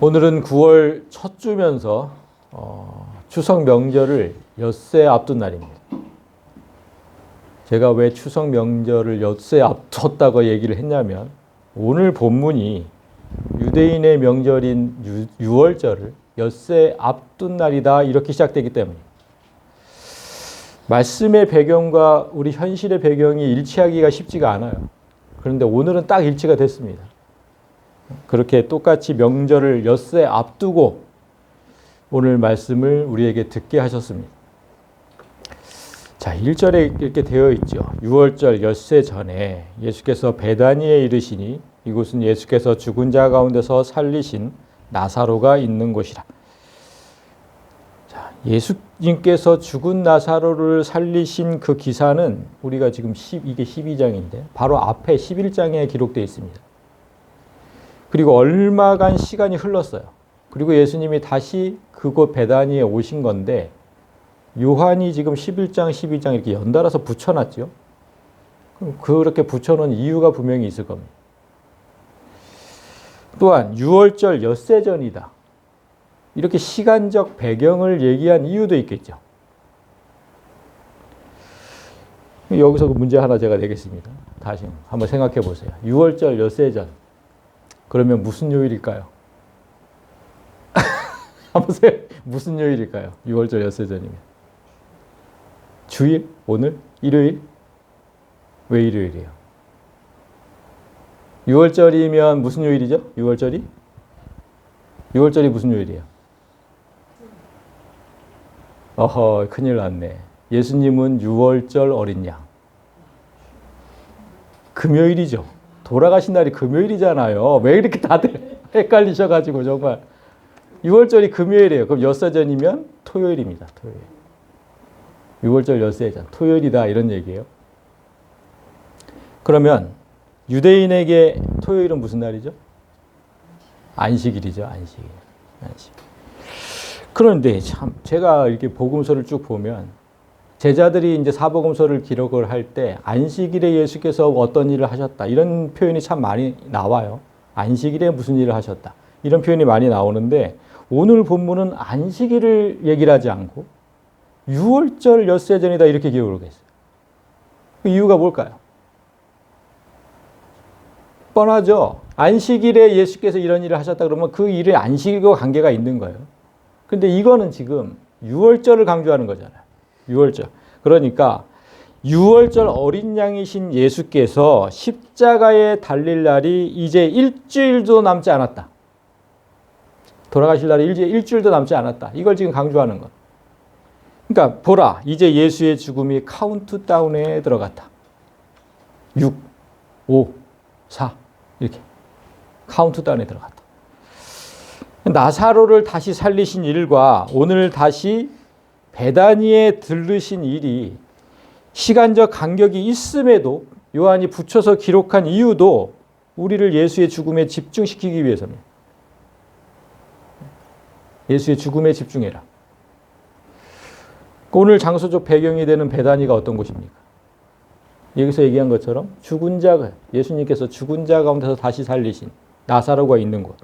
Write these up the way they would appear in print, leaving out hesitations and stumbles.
오늘은 9월 첫 주면서 추석 명절을 엿새 앞둔 날입니다. 제가 왜 추석 명절을 엿새 앞뒀다고 얘기를 했냐면 오늘 본문이 유대인의 명절인 유월절을 엿새 앞둔 날이다 이렇게 시작되기 때문입니다. 말씀의 배경과 우리 현실의 배경이 일치하기가 쉽지가 않아요. 그런데 오늘은 딱 일치가 됐습니다. 그렇게 똑같이 명절을 엿새 앞두고 오늘 말씀을 우리에게 듣게 하셨습니다. 자, 1절에 이렇게 되어 있죠. 유월절 엿새 전에 예수께서 베다니에 이르시니 이곳은 예수께서 죽은 자 가운데서 살리신 나사로가 있는 곳이라. 자, 예수님께서 죽은 나사로를 살리신 그 기사는 우리가 지금 이게 12장인데 바로 앞에 11장에 기록되어 있습니다. 그리고 얼마간 시간이 흘렀어요. 그리고 예수님이 다시 그곳 베다니에 오신 건데 요한이 지금 11장, 12장 이렇게 연달아서 붙여놨죠. 그렇게 붙여놓은 이유가 분명히 있을 겁니다. 또한 유월절 엿새 전이다. 이렇게 시간적 배경을 얘기한 이유도 있겠죠. 여기서 문제 하나 제가 내겠습니다. 다시 한번 생각해 보세요. 유월절 엿새 전. 그러면 무슨 요일일까요? 한번 무슨 요일일까요? 6월절 엿새 전이면. 주일? 오늘? 일요일? 왜 일요일이에요? 6월절이면 무슨 요일이죠? 6월절이? 6월절이 무슨 요일이에요? 어허, 큰일 났네. 예수님은 6월절 어린 양. 금요일이죠. 돌아가신 날이 금요일이잖아요. 왜 이렇게 다들 헷갈리셔가지고 정말. 6월절이 금요일이에요. 그럼 엿새 전이면 토요일입니다. 토요일. 6월절 엿새 전. 토요일이다 이런 얘기예요. 그러면 유대인에게 토요일은 무슨 날이죠? 안식일이죠. 안식일. 안식. 그런데 참 제가 이렇게 복음서를 쭉 보면 제자들이 이제 사복음서를 기록을 할 때 안식일에 예수께서 어떤 일을 하셨다 이런 표현이 참 많이 나와요. 안식일에 무슨 일을 하셨다 이런 표현이 많이 나오는데 오늘 본문은 안식일을 얘기를 하지 않고 유월절 엿새 전이다 이렇게 기록을 했어요. 그 이유가 뭘까요? 뻔하죠. 안식일에 예수께서 이런 일을 하셨다 그러면 그 일에 안식일과 관계가 있는 거예요. 근데 이거는 지금 유월절을 강조하는 거잖아요. 유월절. 그러니까 유월절 어린 양이신 예수께서 십자가에 달릴 날이 이제 일주일도 남지 않았다. 돌아가실 날이 이제 일주일도 남지 않았다. 이걸 지금 강조하는 것. 그러니까 보라, 이제 예수의 죽음이 카운트다운에 들어갔다. 6, 5, 4 이렇게 카운트다운에 들어갔다. 나사로를 다시 살리신 일과 오늘 다시 베다니에 들르신 일이 시간적 간격이 있음에도 요한이 붙여서 기록한 이유도 우리를 예수의 죽음에 집중시키기 위해서입니다. 예수의 죽음에 집중해라. 오늘 장소적 배경이 되는 베다니가 어떤 곳입니까? 여기서 얘기한 것처럼 죽은 자, 예수님께서 죽은 자 가운데서 다시 살리신 나사로가 있는 곳.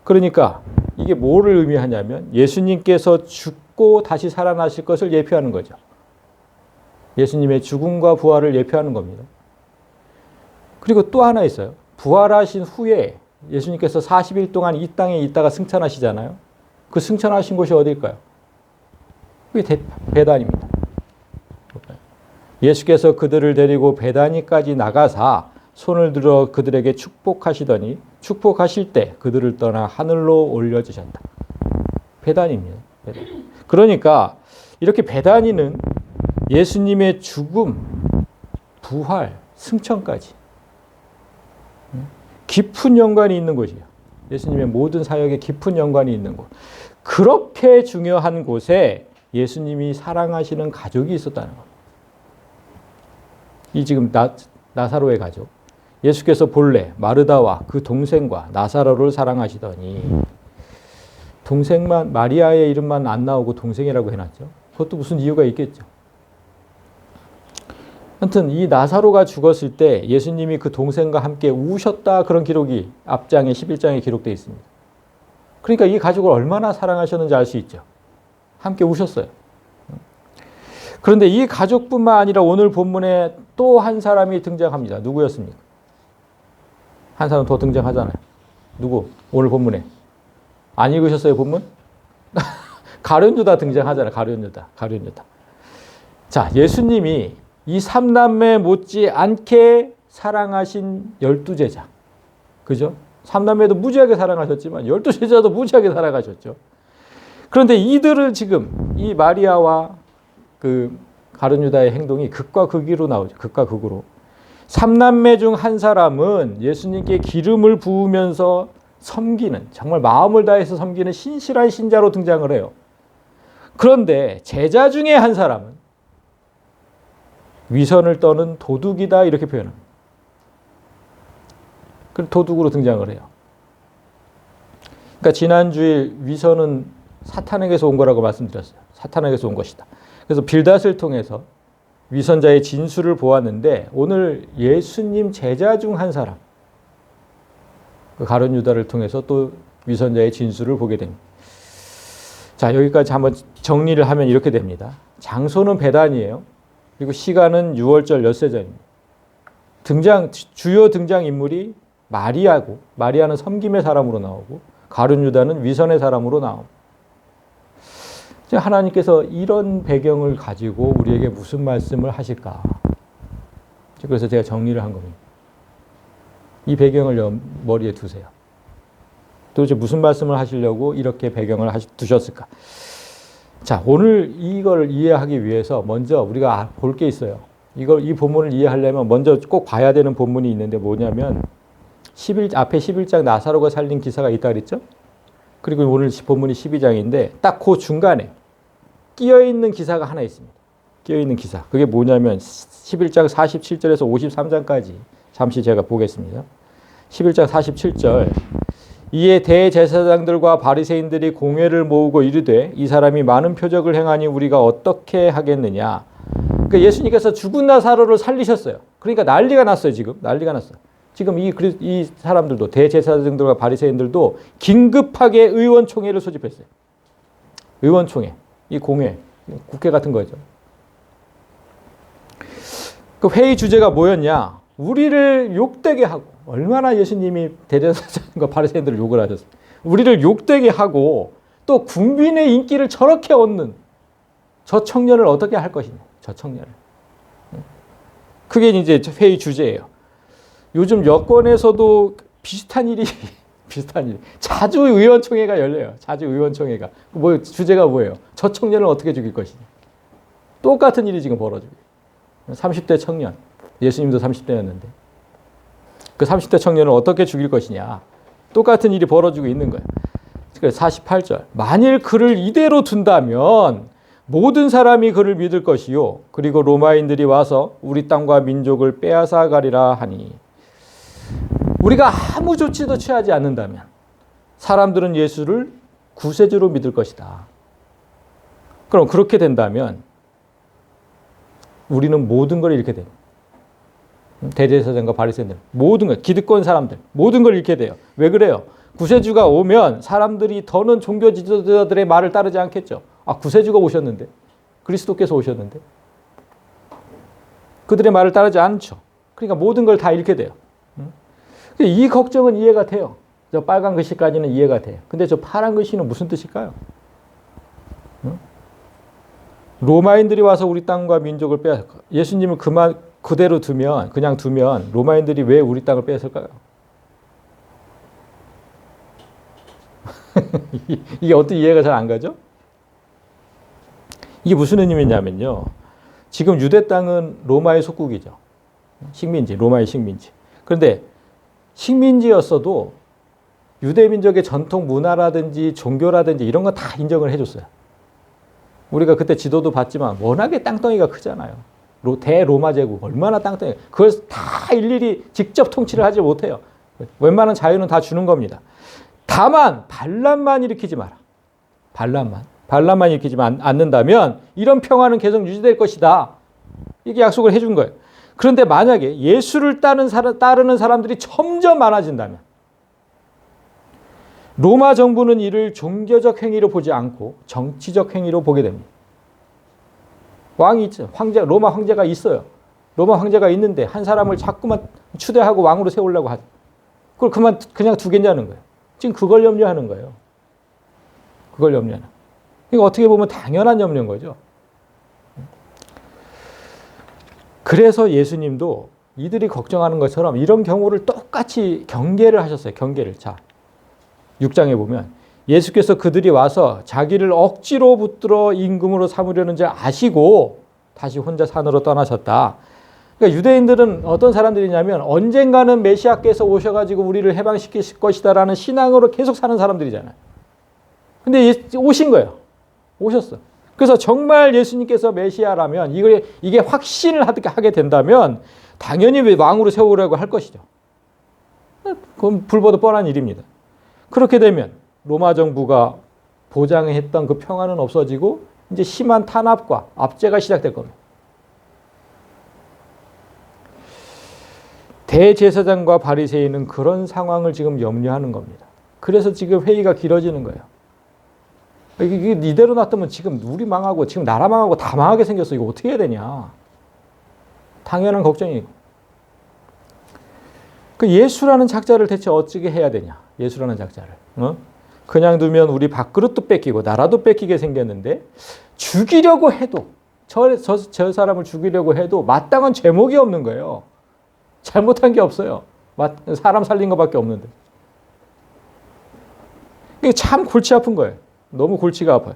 그러니까 이게 뭐를 의미하냐면 예수님께서 죽고 다시 살아나실 것을 예표하는 거죠. 예수님의 죽음과 부활을 예표하는 겁니다. 그리고 또 하나 있어요. 부활하신 후에 예수님께서 40일 동안 이 땅에 있다가 승천하시잖아요. 그 승천하신 곳이 어디일까요? 그게 베다니입니다. 예수께서 그들을 데리고 베다니까지 나가사 손을 들어 그들에게 축복하시더니 축복하실 때 그들을 떠나 하늘로 올려주셨다. 베다니입니다. 베다니. 그러니까 이렇게 베다니는 예수님의 죽음, 부활, 승천까지 깊은 연관이 있는 곳이에요. 예수님의 모든 사역에 깊은 연관이 있는 곳. 그렇게 중요한 곳에 예수님이 사랑하시는 가족이 있었다는 겁니다. 이 지금 나사로의 가족. 예수께서 본래 마르다와 그 동생과 나사로를 사랑하시더니 동생만 마리아의 이름만 안 나오고 동생이라고 해놨죠. 그것도 무슨 이유가 있겠죠. 하여튼 이 나사로가 죽었을 때 예수님이 그 동생과 함께 우셨다 그런 기록이 앞장에 11장에 기록되어 있습니다. 그러니까 이 가족을 얼마나 사랑하셨는지 알 수 있죠. 함께 우셨어요. 그런데 이 가족뿐만 아니라 오늘 본문에 또 한 사람이 등장합니다. 누구였습니까? 한 사람 더 등장하잖아요. 누구? 오늘 본문에. 안 읽으셨어요, 본문? 가룟 유다 등장하잖아요. 가룟 유다. 자, 예수님이 이 삼남매 못지 않게 사랑하신 12제자. 그죠? 삼남매도 무지하게 사랑하셨지만 12제자도 무지하게 사랑하셨죠. 그런데 이들을 지금 이 마리아와 그 가룟 유다의 행동이 극과 극으로 나오죠. 극과 극으로. 삼남매 중 한 사람은 예수님께 기름을 부으면서 섬기는, 정말 마음을 다해서 섬기는 신실한 신자로 등장을 해요. 그런데 제자 중에 한 사람은 위선을 떠는 도둑이다 이렇게 표현합니다. 그 도둑으로 등장을 해요. 그러니까 지난주에 위선은 사탄에게서 온 거라고 말씀드렸어요. 사탄에게서 온 것이다. 그래서 빌닷을 통해서 위선자의 진술을 보았는데 오늘 예수님 제자 중 한 사람, 그 가룟 유다를 통해서 또 위선자의 진술을 보게 됩니다. 자, 여기까지 한번 정리를 하면 이렇게 됩니다. 장소는 베단이에요. 그리고 시간은 6월절 엿새전입니다. 주요 등장 인물이 마리아고, 마리아는 섬김의 사람으로 나오고 가룟 유다는 위선의 사람으로 나옵니다. 하나님께서 이런 배경을 가지고 우리에게 무슨 말씀을 하실까? 그래서 제가 정리를 한 겁니다. 이 배경을 머리에 두세요. 도대체 무슨 말씀을 하시려고 이렇게 배경을 두셨을까? 자, 오늘 이걸 이해하기 위해서 먼저 우리가 볼 게 있어요. 이 본문을 이해하려면 먼저 꼭 봐야 되는 본문이 있는데 뭐냐면 앞에 11장 나사로가 살린 기사가 있다 그랬죠? 그리고 오늘 본문이 12장인데 딱 그 중간에 끼어있는 기사가 하나 있습니다. 끼어있는 기사. 그게 뭐냐면 11장 47절에서 53장까지 잠시 제가 보겠습니다. 11장 47절. 이에 대제사장들과 바리새인들이 공회를 모으고 이르되 이 사람이 많은 표적을 행하니 우리가 어떻게 하겠느냐. 그러니까 예수님께서 죽은 나사로를 살리셨어요. 그러니까 난리가 났어요. 지금 난리가 났어요. 지금 이 사람들도 대제사장들과 바리새인들도 긴급하게 의원총회를 소집했어요. 의원총회. 이 공회, 국회 같은 거죠. 그 회의 주제가 뭐였냐? 우리를 욕되게 하고, 얼마나 예수님이 대제사장과 바리새인들을 욕을 하셨어요. 우리를 욕되게 하고 또 국민의 인기를 저렇게 얻는 저 청년을 어떻게 할 것이냐? 저 청년을. 그게 이제 회의 주제예요. 요즘 여권에서도 비슷한 일이 자주 의원총회가 열려요. 자주 의원총회가. 주제가 뭐예요? 저 청년을 어떻게 죽일 것이냐. 똑같은 일이 지금 벌어지고. 30대 청년. 예수님도 30대였는데. 그 30대 청년을 어떻게 죽일 것이냐. 똑같은 일이 벌어지고 있는 거예요. 그래서 48절. 만일 그를 이대로 둔다면 모든 사람이 그를 믿을 것이요. 그리고 로마인들이 와서 우리 땅과 민족을 빼앗아 가리라 하니. 우리가 아무 조치도 취하지 않는다면 사람들은 예수를 구세주로 믿을 것이다. 그럼 그렇게 된다면 우리는 모든 걸 잃게 됩니다. 대제사장과 바리새인들, 모든 걸, 기득권 사람들, 모든 걸 잃게 돼요. 왜 그래요? 구세주가 오면 사람들이 더는 종교 지도자들의 말을 따르지 않겠죠. 아, 구세주가 오셨는데, 그리스도께서 오셨는데, 그들의 말을 따르지 않죠. 그러니까 모든 걸 다 잃게 돼요. 이 걱정은 이해가 돼요. 저 빨간 글씨까지는 이해가 돼요. 근데 저 파란 글씨는 무슨 뜻일까요? 로마인들이 와서 우리 땅과 민족을 빼앗을 거예요. 예수님을 그대로 그냥 두면 로마인들이 왜 우리 땅을 빼앗을까요? 이게 어떻게 이해가 잘 안 가죠? 이게 무슨 의미냐면요. 지금 유대 땅은 로마의 속국이죠. 식민지, 로마의 식민지. 그런데 식민지였어도 유대 민족의 전통 문화라든지 종교라든지 이런 거 다 인정을 해줬어요. 우리가 그때 지도도 봤지만 워낙에 땅덩이가 크잖아요. 대로마 제국 얼마나 땅덩이, 그걸 다 일일이 직접 통치를 하지 못해요. 웬만한 자유는 다 주는 겁니다. 다만 반란만 일으키지 마라. 반란만 일으키지 않는다면 이런 평화는 계속 유지될 것이다. 이게 약속을 해준 거예요. 그런데 만약에 예수를 따르는 사람들이 점점 많아진다면, 로마 정부는 이를 종교적 행위로 보지 않고 정치적 행위로 보게 됩니다. 왕이 있죠. 로마 황제가 있어요. 로마 황제가 있는데 한 사람을 자꾸만 추대하고 왕으로 세우려고 하죠. 그걸 그냥 두겠냐는 거예요. 지금 그걸 염려하는 거예요. 그걸 염려하는. 이거 어떻게 보면 당연한 염려인 거죠. 그래서 예수님도 이들이 걱정하는 것처럼 이런 경우를 똑같이 경계를 하셨어요. 경계를. 자, 6장에 보면 예수께서 그들이 와서 자기를 억지로 붙들어 임금으로 삼으려는 줄 아시고 다시 혼자 산으로 떠나셨다. 그러니까 유대인들은 어떤 사람들이냐면 언젠가는 메시아께서 오셔가지고 우리를 해방시킬 것이다라는 신앙으로 계속 사는 사람들이잖아요. 근데 오신 거예요. 오셨어. 그래서 정말 예수님께서 메시아라면 이게 확신을 하게 된다면 당연히 왕으로 세우려고 할 것이죠. 그건 불보듯 뻔한 일입니다. 그렇게 되면 로마 정부가 보장했던 그 평화는 없어지고 이제 심한 탄압과 압제가 시작될 겁니다. 대제사장과 바리새인은 그런 상황을 지금 염려하는 겁니다. 그래서 지금 회의가 길어지는 거예요. 이게 이대로 놔두면 지금 우리 망하고 지금 나라 망하고 다 망하게 생겼어. 이거 어떻게 해야 되냐. 당연한 걱정이고. 그 예수라는 작자를 대체 어떻게 해야 되냐. 예수라는 작자를. 그냥 두면 우리 밥그릇도 뺏기고 나라도 뺏기게 생겼는데 죽이려고 해도 저 사람을 죽이려고 해도 마땅한 죄목이 없는 거예요. 잘못한 게 없어요. 사람 살린 것밖에 없는데. 이게 참 골치 아픈 거예요. 너무 골치가 아파요.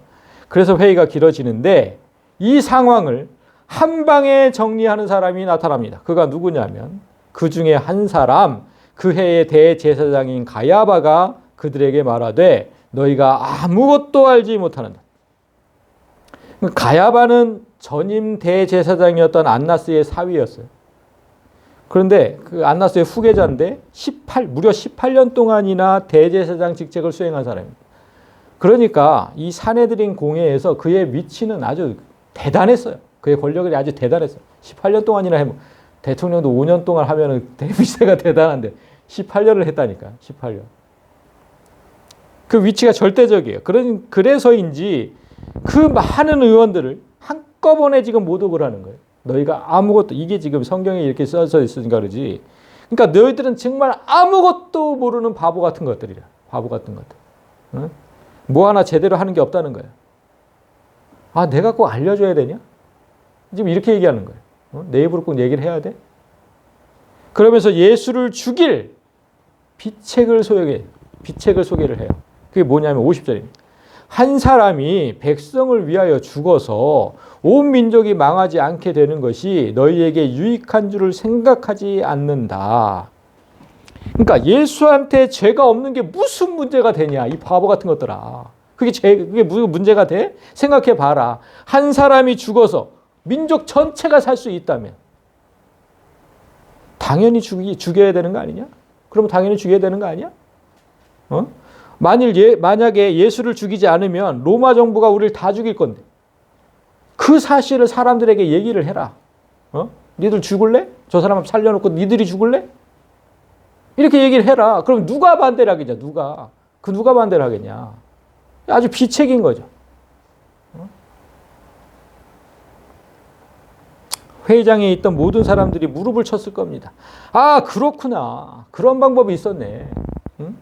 그래서 회의가 길어지는데 이 상황을 한 방에 정리하는 사람이 나타납니다. 그가 누구냐면 그 중에 한 사람, 그 해의 대제사장인 가야바가 그들에게 말하되 너희가 아무것도 알지 못하는다. 가야바는 전임 대제사장이었던 안나스의 사위였어요. 그런데 그 안나스의 후계자인데 무려 18년 동안이나 대제사장 직책을 수행한 사람입니다. 그러니까 이 사내들인 공회에서 그의 위치는 아주 대단했어요. 그의 권력이 아주 대단했어요. 18년 동안이나 해 대통령도 5년 동안 하면은 위세가 대단한데 18년을 했다니까. 18년. 그 위치가 절대적이에요. 그래서인지 그 많은 의원들을 한꺼번에 지금 모독을 하는 거예요. 너희가 아무것도, 이게 지금 성경에 이렇게 써져 있으니까 그러지. 그러니까 너희들은 정말 아무것도 모르는 바보 같은 것들이라. 바보 같은 것들. 응? 뭐 하나 제대로 하는 게 없다는 거예요. 아, 내가 꼭 알려줘야 되냐? 지금 이렇게 얘기하는 거예요. 내 입으로 꼭 얘기를 해야 돼? 그러면서 예수를 죽일 비책을 소개를 해요. 그게 뭐냐면 50절입니다. 한 사람이 백성을 위하여 죽어서 온 민족이 망하지 않게 되는 것이 너희에게 유익한 줄을 생각하지 않는다. 그러니까 예수한테 죄가 없는 게 무슨 문제가 되냐. 이 바보 같은 것들아. 그게 무슨 문제가 돼? 생각해 봐라. 한 사람이 죽어서 민족 전체가 살 수 있다면 당연히 죽여야 되는 거 아니냐? 그럼 당연히 죽여야 되는 거 아니야? 만약에 예수를 죽이지 않으면 로마 정부가 우리를 다 죽일 건데 그 사실을 사람들에게 얘기를 해라. 니들 죽을래? 저 사람 살려놓고 니들이 죽을래? 이렇게 얘기를 해라. 그럼 누가 반대를 하겠냐? 누가 반대를 하겠냐? 아주 비책인 거죠. 회의장에 있던 모든 사람들이 무릎을 쳤을 겁니다. 아, 그렇구나. 그런 방법이 있었네. 응?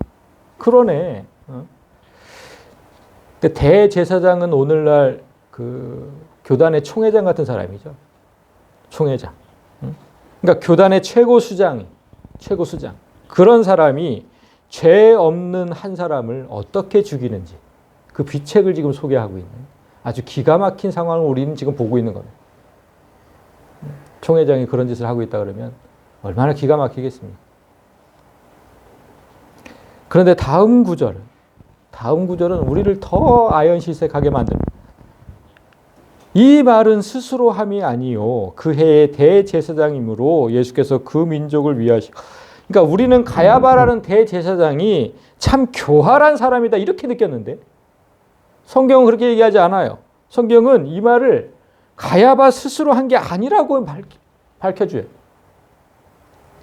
그러네. 대제사장은 오늘날 그 교단의 총회장 같은 사람이죠. 총회장. 그러니까 교단의 최고수장. 그런 사람이 죄 없는 한 사람을 어떻게 죽이는지 그 비책을 지금 소개하고 있는 아주 기가 막힌 상황을 우리는 지금 보고 있는 겁니다. 총회장이 그런 짓을 하고 있다 그러면 얼마나 기가 막히겠습니까? 그런데 다음 구절은 우리를 더 아연실색하게 만듭니다. 이 말은 스스로 함이 아니요 그 해의 대제사장이므로 예수께서 그 민족을 위하시고. 그러니까 우리는 가야바라는 대제사장이 참 교활한 사람이다 이렇게 느꼈는데 성경은 그렇게 얘기하지 않아요. 성경은 이 말을 가야바 스스로 한 게 아니라고 밝혀줘요.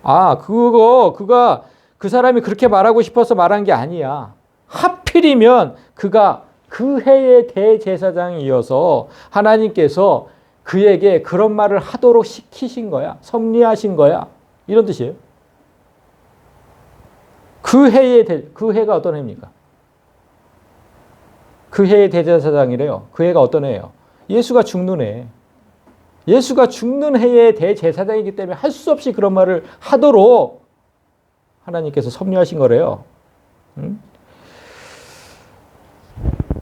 아, 그가 그 사람이 그렇게 말하고 싶어서 말한 게 아니야. 하필이면 그가 그 해의 대제사장이어서 하나님께서 그에게 그런 말을 하도록 시키신 거야. 섭리하신 거야. 이런 뜻이에요. 그 해가 어떤 해입니까? 그 해의 대제사장이래요. 그 해가 어떤 해예요? 예수가 죽는 해. 예수가 죽는 해의 대제사장이기 때문에 할 수 없이 그런 말을 하도록 하나님께서 섭리하신 거래요.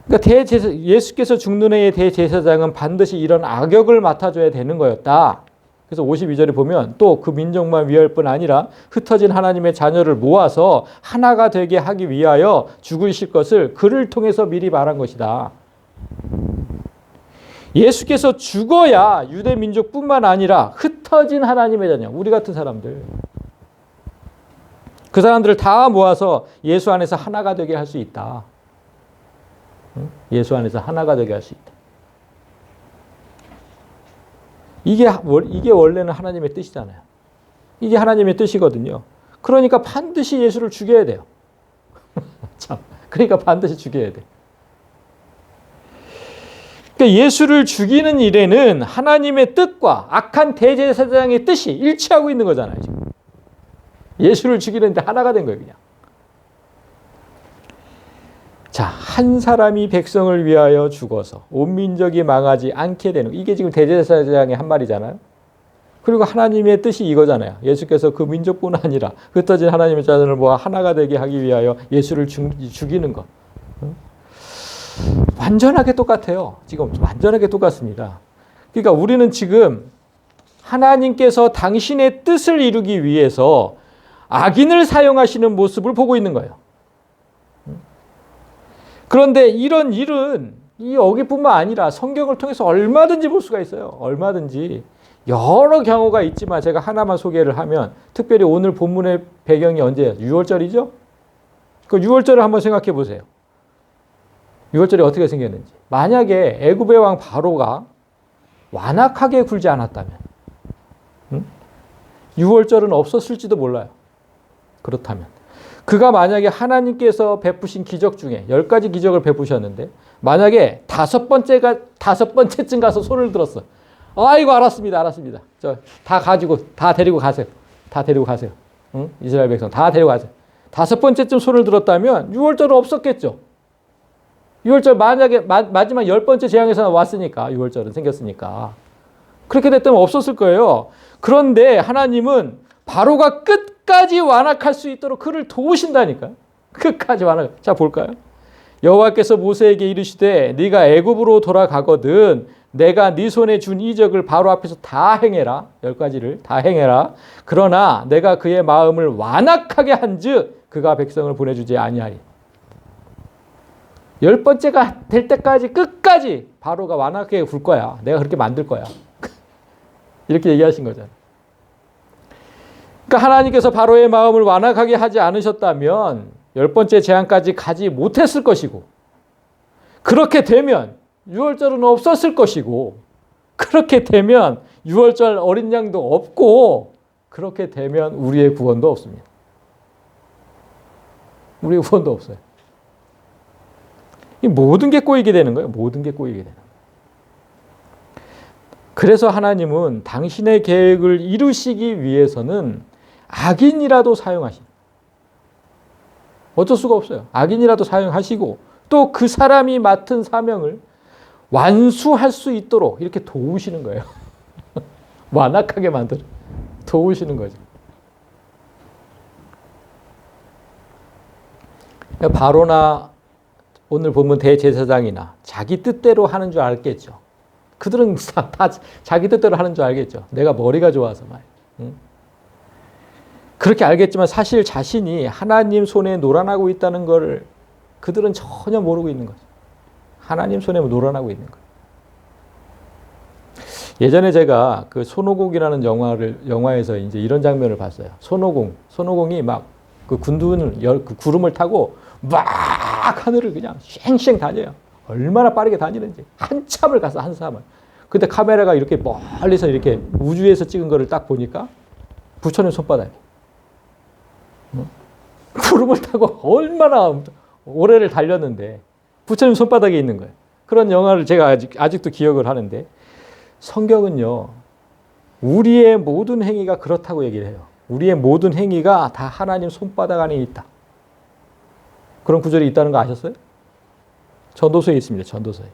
그러니까 예수께서 죽는 해의 대제사장은 반드시 이런 악역을 맡아줘야 되는 거였다. 그래서 52절에 보면 또 그 민족만 위할 뿐 아니라 흩어진 하나님의 자녀를 모아서 하나가 되게 하기 위하여 죽으실 것을 그를 통해서 미리 말한 것이다. 예수께서 죽어야 유대 민족뿐만 아니라 흩어진 하나님의 자녀, 우리 같은 사람들, 그 사람들을 다 모아서 예수 안에서 하나가 되게 할 수 있다. 예수 안에서 하나가 되게 할 수 있다. 이게 원래는 하나님의 뜻이잖아요. 이게 하나님의 뜻이거든요. 그러니까 반드시 예수를 죽여야 돼요. 참, 그러니까 반드시 죽여야 돼. 그러니까 예수를 죽이는 일에는 하나님의 뜻과 악한 대제사장의 뜻이 일치하고 있는 거잖아요. 지금. 예수를 죽이는데 하나가 된 거예요, 그냥. 자, 한 사람이 백성을 위하여 죽어서 온 민족이 망하지 않게 되는 거. 이게 지금 대제사장의 한 말이잖아요. 그리고 하나님의 뜻이 이거잖아요. 예수께서 그 민족뿐 아니라 흩어진 하나님의 자녀를 모아 하나가 되게 하기 위하여 예수를 죽이는 것. 완전하게 똑같아요. 지금 완전하게 똑같습니다. 그러니까 우리는 지금 하나님께서 당신의 뜻을 이루기 위해서 악인을 사용하시는 모습을 보고 있는 거예요. 그런데 이런 일은 이 여기뿐만 아니라 성경을 통해서 얼마든지 볼 수가 있어요. 얼마든지. 여러 경우가 있지만 제가 하나만 소개를 하면, 특별히 오늘 본문의 배경이 언제예요? 6월절이죠? 그 6월절을 한번 생각해 보세요. 6월절이 어떻게 생겼는지. 만약에 애굽의 왕 바로가 완악하게 굴지 않았다면 6월절은 없었을지도 몰라요. 그렇다면 그가 만약에 하나님께서 베푸신 기적 중에 10가지 기적을 베푸셨는데 만약에 다섯 번째쯤 가서 손을 들었어. 아이고 알았습니다. 저 다 가지고 다 데리고 가세요. 응? 이스라엘 백성 다 데리고 가세요. 다섯 번째쯤 손을 들었다면 6월절은 없었겠죠. 6월절 만약에 마지막 10번째 재앙에서 왔으니까 6월절은 생겼으니까 그렇게 됐다면 없었을 거예요. 그런데 하나님은 바로가 끝까지 완악할 수 있도록 그를 도우신다니까요. 끝까지 완악. 자 볼까요? 여호와께서 모세에게 이르시되 네가 애굽으로 돌아가거든 내가 네 손에 준 이적을 바로 앞에서 다 행해라. 10가지를 다 행해라. 그러나 내가 그의 마음을 완악하게 한즉 그가 백성을 보내주지 아니하리. 10번째가 될 때까지 끝까지 바로가 완악하게 굴 거야. 내가 그렇게 만들 거야. 이렇게 얘기하신 거잖아요. 그러니까 하나님께서 바로의 마음을 완악하게 하지 않으셨다면 10번째 재앙까지 가지 못했을 것이고, 그렇게 되면 6월절은 없었을 것이고, 그렇게 되면 6월절 어린 양도 없고, 그렇게 되면 우리의 구원도 없습니다. 우리의 구원도 없어요. 이 모든 게 꼬이게 되는 거예요. 모든 게 꼬이게 되는 거예요. 그래서 하나님은 당신의 계획을 이루시기 위해서는 악인이라도 사용하십니다. 어쩔 수가 없어요. 악인이라도 사용하시고 또 그 사람이 맡은 사명을 완수할 수 있도록 이렇게 도우시는 거예요. 완악하게 만들어 도우시는 거죠. 바로나 오늘 보면 대제사장이나 자기 뜻대로 하는 줄 알겠죠. 그들은 다 자기 뜻대로 하는 줄 알겠죠. 내가 머리가 좋아서 말이에요. 응? 그렇게 알겠지만 사실 자신이 하나님 손에 놀아나고 있다는 걸 그들은 전혀 모르고 있는 거죠. 하나님 손에 놀아나고 있는 거예요. 예전에 제가 그 손오공이라는 영화에서 이제 이런 장면을 봤어요. 손오공이 막 그 그 구름을 타고 막 하늘을 그냥 쉥쉥 다녀요. 얼마나 빠르게 다니는지. 한참을 가서 한참을. 근데 카메라가 이렇게 멀리서 이렇게 우주에서 찍은 거를 딱 보니까 부처님 손바닥이. 구름을 타고 얼마나 오래를 달렸는데 부처님 손바닥에 있는 거예요. 그런 영화를 제가 아직도 기억을 하는데 성경은요. 우리의 모든 행위가 그렇다고 얘기를 해요. 우리의 모든 행위가 다 하나님 손바닥 안에 있다. 그런 구절이 있다는 거 아셨어요? 전도서에 있습니다. 전도서에.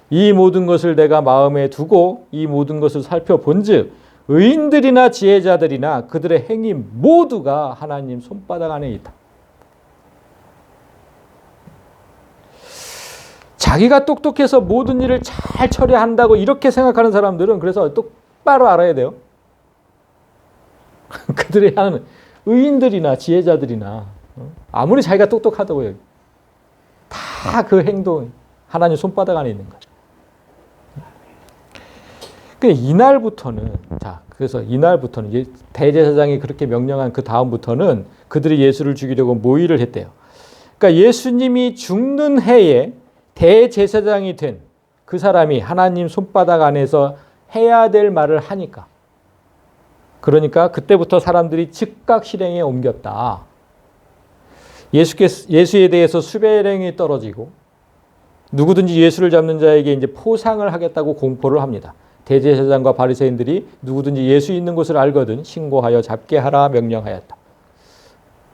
이 모든 것을 내가 마음에 두고 이 모든 것을 살펴본즉 의인들이나 지혜자들이나 그들의 행위 모두가 하나님 손바닥 안에 있다. 자기가 똑똑해서 모든 일을 잘 처리한다고 이렇게 생각하는 사람들은 그래서 똑바로 알아야 돼요. 그들이 하는 의인들이나 지혜자들이나 아무리 자기가 똑똑하다고 해요. 다 그 행동 하나님 손바닥 안에 있는 거죠. 그래서 이날부터는 대제사장이 그렇게 명령한 그 다음부터는 그들이 예수를 죽이려고 모의를 했대요. 그러니까 예수님이 죽는 해에 대제사장이 된 그 사람이 하나님 손바닥 안에서 해야 될 말을 하니까. 그러니까 그때부터 사람들이 즉각 실행에 옮겼다. 예수에 대해서 수배령이 떨어지고 누구든지 예수를 잡는 자에게 이제 포상을 하겠다고 공포를 합니다. 대제사장과 바리새인들이 누구든지 예수 있는 곳을 알거든 신고하여 잡게 하라 명령하였다.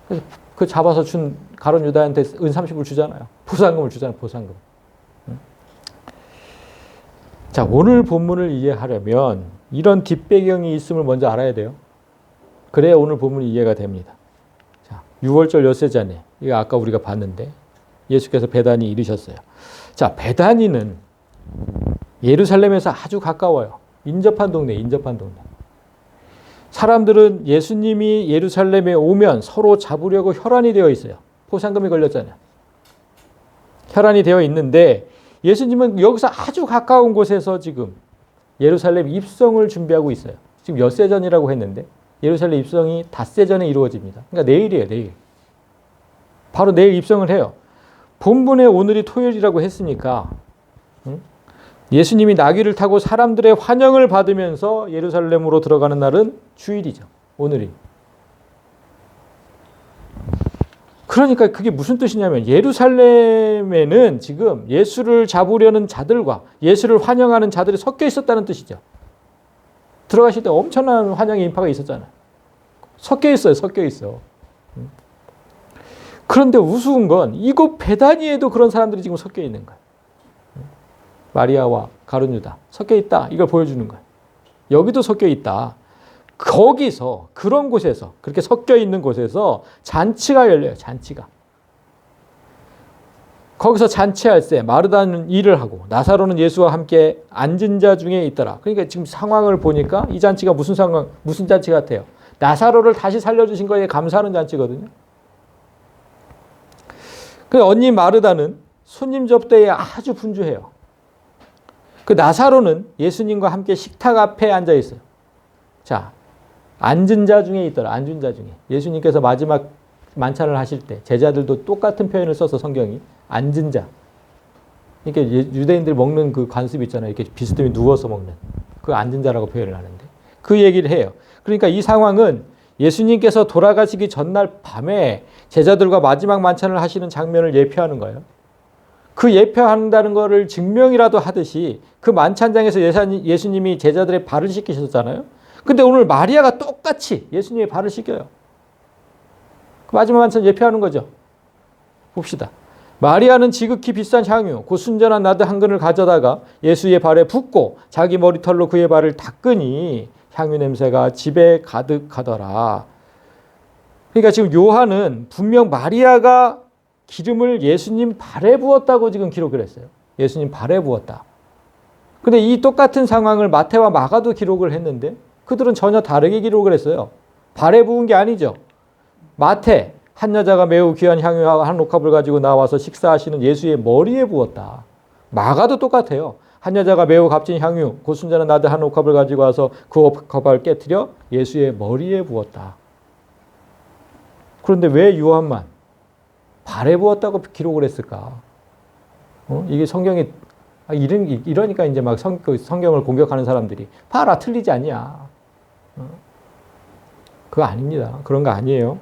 그래서 그 잡아서 준 가룟 유다한테 은 30을 주잖아요. 보상금을 주잖아요. 보상금. 자, 오늘 본문을 이해하려면 이런 뒷배경이 있음을 먼저 알아야 돼요. 그래야 오늘 본문이 이해가 됩니다. 자, 6월절 엿새 전에 이거 아까 우리가 봤는데 예수께서 베다니 이르셨어요. 자, 베다니는 예루살렘에서 아주 가까워요. 인접한 동네. 사람들은 예수님이 예루살렘에 오면 서로 잡으려고 혈안이 되어 있어요. 포상금이 걸렸잖아요. 혈안이 되어 있는데 예수님은 여기서 아주 가까운 곳에서 지금 예루살렘 입성을 준비하고 있어요. 지금 엿새 전이라고 했는데 예루살렘 입성이 닷새 전에 이루어집니다. 그러니까 내일이에요. 내일. 바로 내일 입성을 해요. 본문에 오늘이 토요일이라고 했으니까 예수님이 나귀를 타고 사람들의 환영을 받으면서 예루살렘으로 들어가는 날은 주일이죠. 오늘이. 그러니까 그게 무슨 뜻이냐면 예루살렘에는 지금 예수를 잡으려는 자들과 예수를 환영하는 자들이 섞여 있었다는 뜻이죠. 들어가실 때 엄청난 환영의 인파가 있었잖아요. 섞여 있어요. 그런데 우스운 건 이곳 베다니에도 그런 사람들이 지금 섞여 있는 거예요. 마리아와 가룟 유다 섞여 있다. 이걸 보여주는 거예요. 여기도 섞여 있다. 거기서 그런 곳에서 그렇게 섞여 있는 곳에서 잔치가 열려요. 잔치가. 거기서 잔치할 때 마르다는 일을 하고 나사로는 예수와 함께 앉은 자 중에 있더라. 그러니까 지금 상황을 보니까 이 잔치가 무슨 잔치 같아요? 나사로를 다시 살려주신 거에 감사하는 잔치거든요. 그 언니 마르다는 손님 접대에 아주 분주해요. 그 나사로는 예수님과 함께 식탁 앞에 앉아 있어요. 자, 앉은 자 중에 있더라. 앉은 자 중에. 예수님께서 마지막 만찬을 하실 때 제자들도 똑같은 표현을 써서 성경이 앉은 자. 이렇게 유대인들 먹는 그 관습 있잖아요. 이렇게 비스듬히 누워서 먹는. 그 앉은 자라고 표현을 하는데. 그 얘기를 해요. 그러니까 이 상황은 예수님께서 돌아가시기 전날 밤에 제자들과 마지막 만찬을 하시는 장면을 예표하는 거예요. 그 예표한다는 것을 증명이라도 하듯이 그 만찬장에서 예수님이 제자들의 발을 씻기셨잖아요. 근데 오늘 마리아가 똑같이 예수님의 발을 씻겨요. 그 마지막 만찬 예표하는 거죠. 봅시다. 마리아는 지극히 비싼 향유, 곧 순전한 나드 한 근을 가져다가 예수의 발에 붓고 자기 머리털로 그의 발을 닦으니 향유 냄새가 집에 가득하더라. 그러니까 지금 요한은 분명 마리아가 기름을 예수님 발에 부었다고 지금 기록을 했어요. 예수님 발에 부었다. 근데 이 똑같은 상황을 마태와 마가도 기록을 했는데 그들은 전혀 다르게 기록을 했어요. 발에 부은 게 아니죠. 마태, 한 여자가 매우 귀한 향유와 한 옥합을 가지고 나와서 식사하시는 예수의 머리에 부었다. 마가도 똑같아요. 한 여자가 매우 값진 향유, 곧 순전한 나드 한 옥합을 가지고 와서 그 옥합을 깨뜨려 예수의 머리에 부었다. 그런데 왜 요한만 발에 부었다고 기록을 했을까? 이게 성경이 이러니까 이제 막 성경을 공격하는 사람들이 봐라 틀리지 않냐? 그거 아닙니다. 그런 거 아니에요.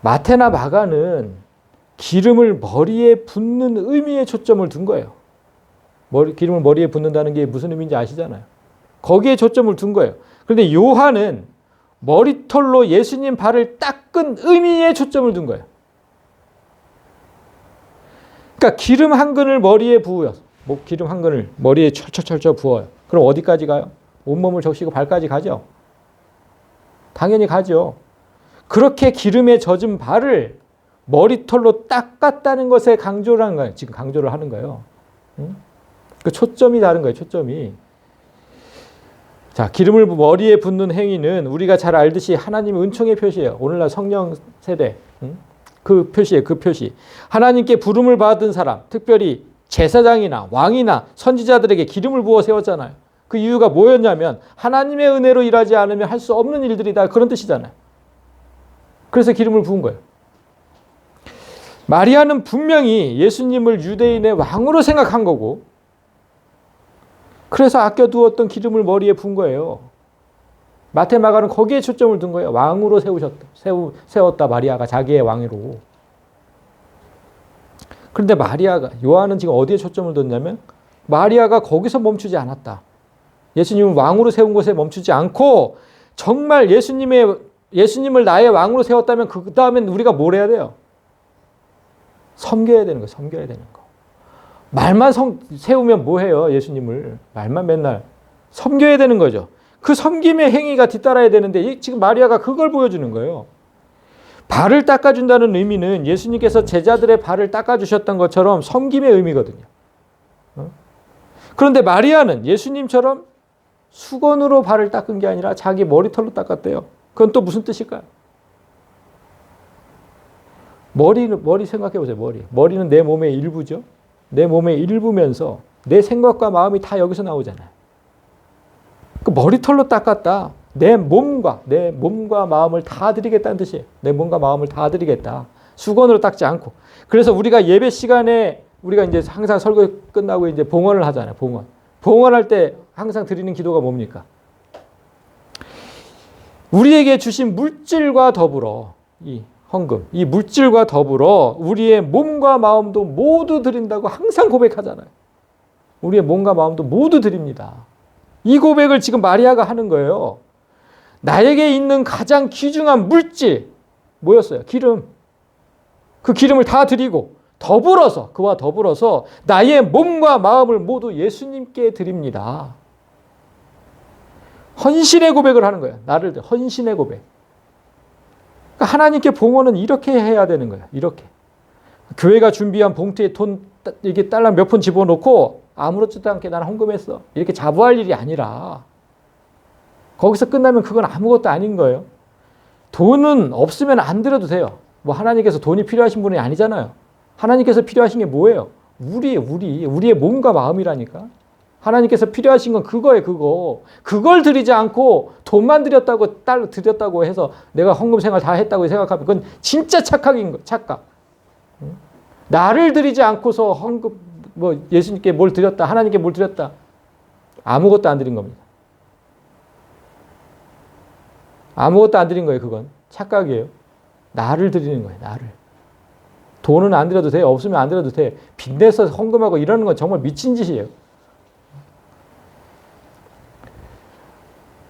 마태나 마가는 기름을 머리에 붓는 의미에 초점을 둔 거예요. 기름을 머리에 붓는다는 게 무슨 의미인지 아시잖아요. 거기에 초점을 둔 거예요. 그런데 요한은 머리털로 예수님 발을 닦은 의미에 초점을 둔 거예요. 그러니까 기름 한 근을 머리에 부어요. 기름 한 근을 머리에 철철철철 부어요. 그럼 어디까지 가요? 온몸을 적시고 발까지 가죠. 당연히 가죠. 그렇게 기름에 젖은 발을 머리털로 닦았다는 것에 강조를 하는 거예요. 지금 강조를 하는 거예요. 그 초점이 다른 거예요. 초점이. 자, 기름을 머리에 붓는 행위는 우리가 잘 알듯이 하나님의 은총의 표시예요. 오늘날 성령 세대. 그 표시예요. 그 표시. 하나님께 부름을 받은 사람, 특별히 제사장이나 왕이나 선지자들에게 기름을 부어 세웠잖아요. 그 이유가 뭐였냐면 하나님의 은혜로 일하지 않으면 할 수 없는 일들이다. 그런 뜻이잖아요. 그래서 기름을 부은 거예요. 마리아는 분명히 예수님을 유대인의 왕으로 생각한 거고 그래서 아껴두었던 기름을 머리에 부은 거예요. 마태 마가는 거기에 초점을 둔 거예요. 왕으로 세웠다 마리아가 자기의 왕으로. 그런데 요한은 지금 어디에 초점을 뒀냐면 마리아가 거기서 멈추지 않았다. 예수님을 왕으로 세운 곳에 멈추지 않고 정말 예수님을 나의 왕으로 세웠다면 그 다음엔 우리가 뭘 해야 돼요? 섬겨야 되는 거예요. 섬겨야 되는 거. 말만 세우면 뭐 해요? 예수님을. 말만 맨날. 섬겨야 되는 거죠. 그 섬김의 행위가 뒤따라야 되는데 지금 마리아가 그걸 보여주는 거예요. 발을 닦아준다는 의미는 예수님께서 제자들의 발을 닦아주셨던 것처럼 섬김의 의미거든요. 그런데 마리아는 예수님처럼 수건으로 발을 닦은 게 아니라 자기 머리털로 닦았대요. 그건 또 무슨 뜻일까요? 머리 생각해 보세요. 머리는 내 몸의 일부죠. 내 몸의 일부면서 내 생각과 마음이 다 여기서 나오잖아요. 그 머리털로 닦았다. 내 몸과 마음을 다 드리겠다는 뜻이에요. 내 몸과 마음을 다 드리겠다. 수건으로 닦지 않고. 그래서 우리가 예배 시간에 우리가 이제 항상 설교 끝나고 이제 봉헌을 하잖아요. 봉헌할 때 항상 드리는 기도가 뭡니까? 우리에게 주신 물질과 더불어 이 헌금, 이 물질과 더불어 우리의 몸과 마음도 모두 드린다고 항상 고백하잖아요. 우리의 몸과 마음도 모두 드립니다. 이 고백을 지금 마리아가 하는 거예요. 나에게 있는 가장 귀중한 물질 뭐였어요? 기름. 그 기름을 다 드리고 그와 더불어서 나의 몸과 마음을 모두 예수님께 드립니다. 헌신의 고백을 하는 거예요. 헌신의 고백. 그러니까 하나님께 봉헌은 이렇게 해야 되는 거예요. 이렇게. 교회가 준비한 봉투에 돈 이게 달러 몇 푼 집어넣고 아무렇지도 않게 나는 헌금했어. 이렇게 자부할 일이 아니라 거기서 끝나면 그건 아무것도 아닌 거예요. 돈은 없으면 안 드려도 돼요. 뭐 하나님께서 돈이 필요하신 분이 아니잖아요. 하나님께서 필요하신 게 뭐예요? 우리의 몸과 마음이라니까. 하나님께서 필요하신 건 그거예요, 그거. 그걸 드리지 않고 돈만 드렸다고 해서 내가 헌금 생활 다 했다고 생각하면 그건 진짜 착각인 거예요, 착각. 나를 드리지 않고서 헌금, 예수님께 뭘 드렸다, 하나님께 뭘 드렸다. 아무것도 안 드린 겁니다. 아무것도 안 드린 거예요, 그건. 착각이에요. 나를 드리는 거예요, 나를. 돈은 안 드려도 돼요. 없으면 안 드려도 돼. 빚내서 헌금하고 이러는 건 정말 미친 짓이에요.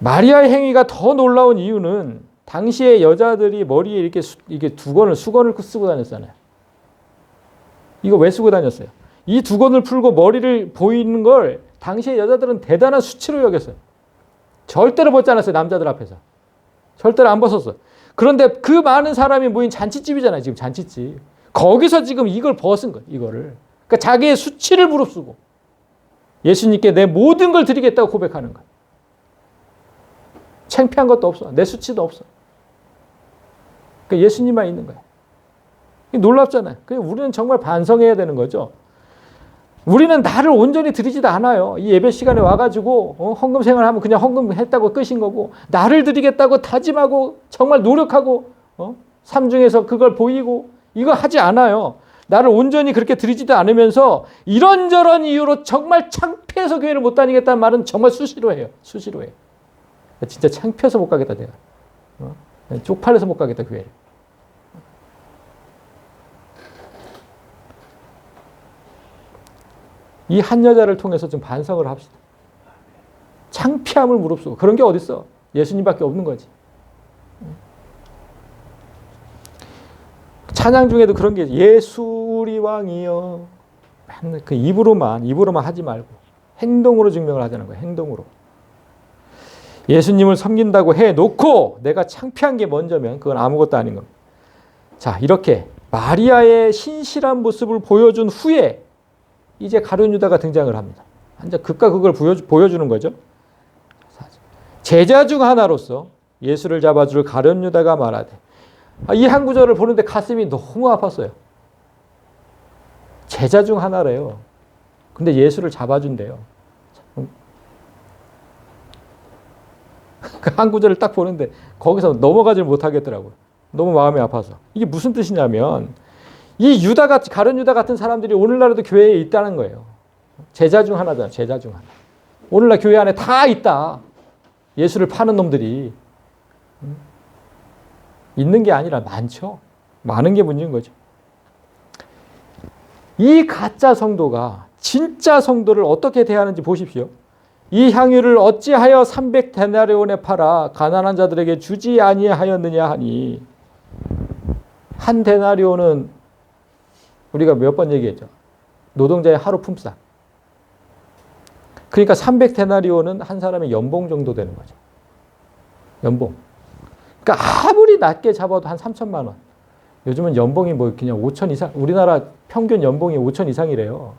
마리아의 행위가 더 놀라운 이유는 당시의 여자들이 머리에 이렇게 수건을 쓰고 다녔잖아요. 이거 왜 쓰고 다녔어요? 이 두건을 풀고 머리를 보이는 걸 당시의 여자들은 대단한 수치로 여겼어요. 절대로 벗지 않았어요. 남자들 앞에서. 절대로 안 벗었어. 그런데 그 많은 사람이 모인 잔치집이잖아요. 지금 잔치집. 거기서 지금 이걸 벗은 거예요. 이거를. 그러니까 자기의 수치를 무릅쓰고 예수님께 내 모든 걸 드리겠다고 고백하는 거예요. 창피한 것도 없어. 내 수치도 없어. 그러니까 예수님만 있는 거예요. 놀랍잖아요. 우리는 정말 반성해야 되는 거죠. 우리는 나를 온전히 드리지도 않아요. 이 예배 시간에 와가지고 헌금 생활하면 그냥 헌금했다고 끝인 거고 나를 드리겠다고 다짐하고 정말 노력하고 삶 중에서 그걸 보이고 이거 하지 않아요. 나를 온전히 그렇게 드리지도 않으면서 이런저런 이유로 정말 창피해서 교회를 못 다니겠다는 말은 정말 수시로 해요. 수시로 해요. 진짜 창피해서 못 가겠다 내가. 쪽팔려서 못 가겠다 교회를. 이 한 여자를 통해서 좀 반성을 합시다. 창피함을 무릅쓰고 그런 게 어딨어. 예수님밖에 없는 거지. 찬양 중에도 그런 게 예수 우리 왕이여. 그 입으로만 하지 말고 행동으로 증명을 하자는 거예요. 행동으로. 예수님을 섬긴다고 해놓고 내가 창피한 게 먼저면 그건 아무것도 아닌 겁니다. 자, 이렇게 마리아의 신실한 모습을 보여준 후에 이제 가룟 유다가 등장을 합니다. 완전 극과 극을 보여주는 거죠. 제자 중 하나로서 예수를 잡아줄 가룟 유다가 말하되, 이 한 구절을 보는데 가슴이 너무 아팠어요. 제자 중 하나래요. 근데 예수를 잡아준대요. 그 한 구절을 딱 보는데 거기서 넘어가질 못하겠더라고요. 너무 마음이 아파서. 이게 무슨 뜻이냐면 이 가룟 유다 같은 사람들이 오늘날에도 교회에 있다는 거예요. 제자 중 하나잖아요. 제자 중 하나. 오늘날 교회 안에 다 있다. 예수를 파는 놈들이. 있는 게 아니라 많죠. 많은 게 문제인 거죠. 이 가짜 성도가 진짜 성도를 어떻게 대하는지 보십시오. 이 향유를 어찌하여 300데나리온에 팔아 가난한 자들에게 주지 아니하였느냐 하니, 한 데나리온은 우리가 몇 번 얘기했죠. 노동자의 하루 품삯. 그러니까 300데나리온은 한 사람의 연봉 정도 되는 거죠. 연봉. 그러니까 아무리 낮게 잡아도 한 3천만 원. 요즘은 연봉이 뭐 그냥 5천 이상, 우리나라 평균 연봉이 5천 이상이래요.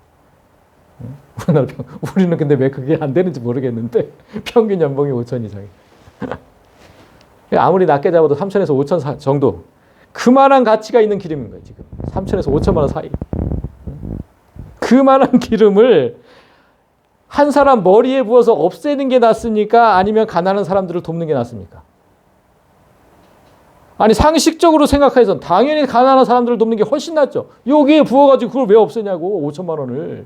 우리는 근데 왜 그게 안 되는지 모르겠는데 평균 연봉이 5천 이상이에요. 아무리 낮게 잡아도 3천에서 5천 정도. 그만한 가치가 있는 기름인 거예요, 지금. 3천에서 5천만 원 사이. 그만한 기름을 한 사람 머리에 부어서 없애는 게 낫습니까? 아니면 가난한 사람들을 돕는 게 낫습니까? 아니, 상식적으로 생각해서 당연히 가난한 사람들을 돕는 게 훨씬 낫죠. 여기에 부어가지고 그걸 왜 없애냐고, 5천만 원을.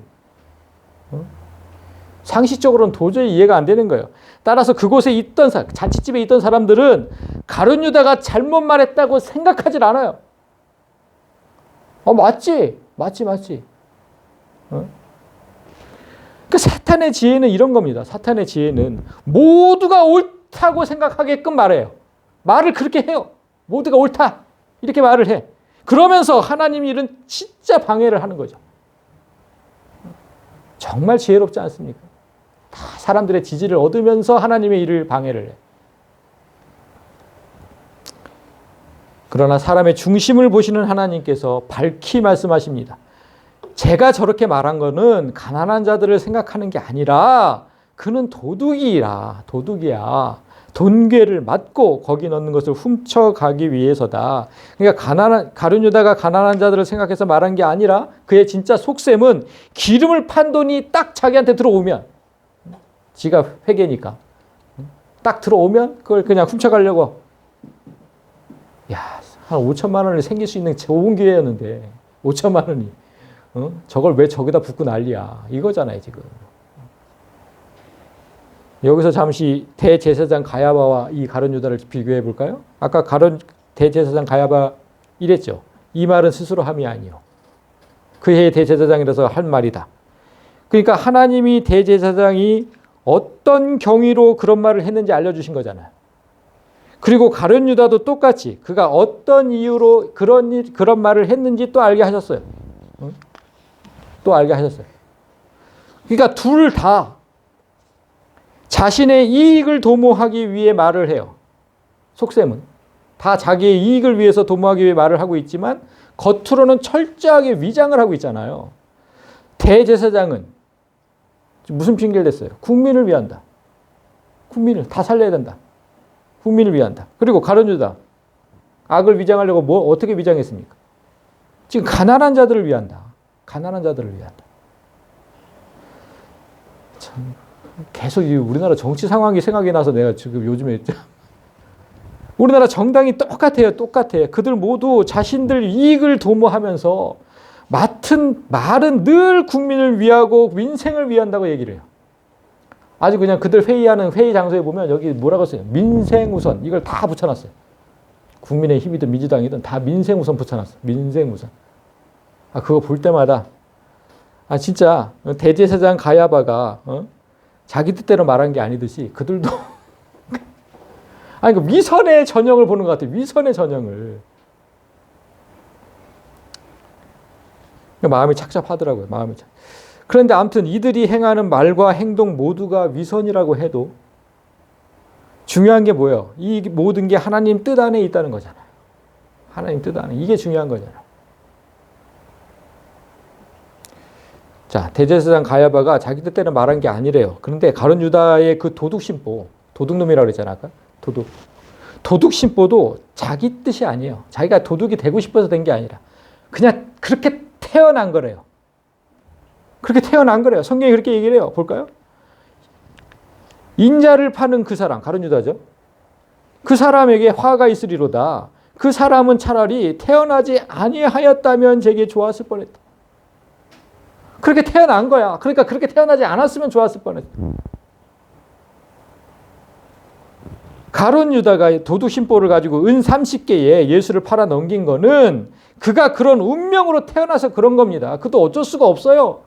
상식적으로는 도저히 이해가 안 되는 거예요. 따라서 그곳에 있던 잔치집에 있던 사람들은 가룟 유다가 잘못 말했다고 생각하질 않아요. 맞지. 그 사탄의 지혜는 이런 겁니다. 사탄의 지혜는 모두가 옳다고 생각하게끔 말해요. 말을 그렇게 해요. 모두가 옳다. 이렇게 말을 해. 그러면서 하나님 일은 진짜 방해를 하는 거죠. 정말 지혜롭지 않습니까? 다 사람들의 지지를 얻으면서 하나님의 일을 방해를 해. 그러나 사람의 중심을 보시는 하나님께서 밝히 말씀하십니다. 제가 저렇게 말한 거는 가난한 자들을 생각하는 게 아니라 그는 도둑이야. 돈괴를 맞고 거기 넣는 것을 훔쳐가기 위해서다. 그러니까 가룟 유다가 가난한 자들을 생각해서 말한 게 아니라 그의 진짜 속셈은 기름을 판 돈이 딱 자기한테 들어오면, 지가 회계니까 딱 들어오면 그걸 그냥 훔쳐가려고. 한 5천만 원이 생길 수 있는 좋은 기회였는데 5천만 원이 저걸 왜 저기다 붓고 난리야, 이거잖아요 지금. 여기서 잠시 대제사장 가야바와 이 가룟 유다를 비교해 볼까요? 아까 대제사장 가야바 이랬죠. 이 말은 스스로 함이 아니요, 그 해의 대제사장이라서 할 말이다. 그러니까 하나님이 대제사장이 어떤 경위로 그런 말을 했는지 알려주신 거잖아요. 그리고 가룟 유다도 똑같이 그가 어떤 이유로 그런 말을 했는지 또 알게 하셨어요. 또 알게 하셨어요. 그러니까 둘 다 자신의 이익을 도모하기 위해 말을 해요. 속셈은 다 자기의 이익을 위해서 도모하기 위해 말을 하고 있지만 겉으로는 철저하게 위장을 하고 있잖아요. 대제사장은 무슨 핑계를 댔어요? 국민을 위한다. 국민을 다 살려야 된다. 국민을 위한다. 그리고 가룟 유다, 악을 위장하려고 어떻게 위장했습니까? 지금 가난한 자들을 위한다. 가난한 자들을 위한다. 참, 계속 우리나라 정치 상황이 생각이 나서 내가 지금 요즘에 우리나라 정당이 똑같아요. 그들 모두 자신들 이익을 도모하면서 맡은 말은 늘 국민을 위하고 민생을 위한다고 얘기를 해요. 아주 그냥 그들 회의하는 회의 장소에 보면 여기 뭐라고 써요? 민생우선. 이걸 다 붙여놨어요. 국민의힘이든 민주당이든 다 민생우선 붙여놨어요. 민생우선. 그거 볼 때마다 진짜 대제사장 가야바가 자기 뜻대로 말한 게 아니듯이 그들도 그 위선의 전형을 보는 것 같아요. 위선의 전형을. 마음이 착잡하더라고요. 마음이 착. 그런데 아무튼 이들이 행하는 말과 행동 모두가 위선이라고 해도 중요한 게 뭐예요? 이 모든 게 하나님 뜻 안에 있다는 거잖아요. 하나님 뜻 안에. 이게 중요한 거잖아요. 자, 대제사장 가야바가 자기 뜻대로 말한 게 아니래요. 그런데 가룟 유다의 그 도둑심보, 도둑놈이라고 그랬잖아, 아까. 도둑심보도 자기 뜻이 아니에요. 자기가 도둑이 되고 싶어서 된 게 아니라 그냥 그렇게 태어난 거래요. 그렇게 태어난 거래요. 성경이 그렇게 얘기를 해요. 볼까요? 인자를 파는 그 사람, 가룟 유다죠. 그 사람에게 화가 있으리로다. 그 사람은 차라리 태어나지 아니하였다면 제게 좋았을 뻔했다. 그렇게 태어난 거야. 그러니까 그렇게 태어나지 않았으면 좋았을 뻔했다. 가룟 유다가 도둑 심보를 가지고 은 30개에 예수를 팔아 넘긴 거는 그가 그런 운명으로 태어나서 그런 겁니다. 그도 어쩔 수가 없어요.